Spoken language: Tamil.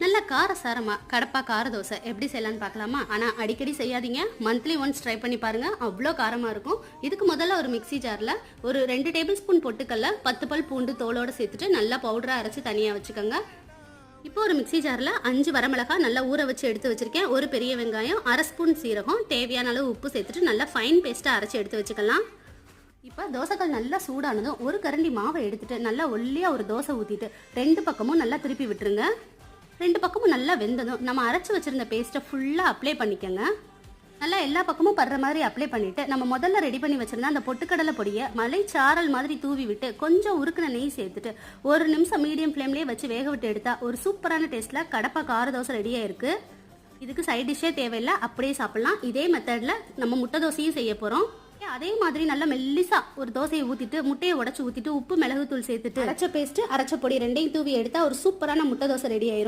நல்ல காரசாரமாக கடப்பா கார தோசை எப்படி செய்யலான்னு பார்க்கலாமா? ஆனால் அடிக்கடி செய்யாதீங்க, மந்த்லி ஒன்ஸ் ட்ரை பண்ணி பாருங்கள், அவ்வளோ காரமாக இருக்கும். இதுக்கு முதல்ல ஒரு மிக்ஸி ஜாரில் ஒரு 2 டேபிள் ஸ்பூன் பொட்டுக்கல்ல 10 பல் பூண்டு தோலோடு சேர்த்துட்டு நல்லா பவுடராக அரைச்சி தனியாக வச்சுக்கோங்க. இப்போ ஒரு மிக்ஸி ஜாரில் 5 வரமிளகாய் நல்லா ஊற வச்சு எடுத்து வச்சுருக்கேன். ஒரு பெரிய வெங்காயம், 1/2 ஸ்பூன் சீரகம், தேவையான அளவு உப்பு சேர்த்துட்டு நல்லா ஃபைன் பேஸ்ட்டாக அரைச்சி எடுத்து வச்சுக்கலாம். இப்போ தோசைக்கல் நல்லா சூடானதும் ஒரு கரண்டி மாவை எடுத்துட்டு நல்லா ஒல்லியாக ஒரு தோசை ஊற்றிட்டு 2 பக்கமும் நல்லா திருப்பி விட்டுருங்க. 2 பக்கமும் நல்லா வெந்ததும் நம்ம அரைச்சி வச்சுருந்த பேஸ்ட்டை ஃபுல்லாக அப்ளை பண்ணிக்கோங்க. நல்லா எல்லா பக்கமும் படுற மாதிரி அப்ளை பண்ணிவிட்டு நம்ம முதல்ல ரெடி பண்ணி வச்சுருந்தா அந்த பொட்டுக்கடலை பொடியை மலைச்சாரல் மாதிரி தூவி விட்டு கொஞ்சம் உருக்கின நெய் சேர்த்துட்டு 1 நிமிஷம் மீடியம் ஃப்ளேம்லேயே வச்சு வேக விட்டு எடுத்தால் ஒரு சூப்பரான டேஸ்ட்டில் கடப்பா கார தோசை ரெடியாக இருக்குது. இதுக்கு சைட் டிஷ்ஷே தேவையில்லை, அப்படியே சாப்பிட்லாம். இதே மெத்தடில் நம்ம முட்டை தோசையும் செய்ய போகிறோம். அதே மாதிரி நல்லா மெல்லிசா ஒரு தோசையை ஊற்றிட்டு முட்டையை உடச்சி ஊற்றிட்டு உப்பு மிளகுத்தூள் சேர்த்துட்டு அரைச்ச பேஸ்ட்டு அரைச்ச பொடி 2யும் தூவி எடுத்தால் ஒரு சூப்பரான முட்டை தோசை ரெடி ஆயிரும்.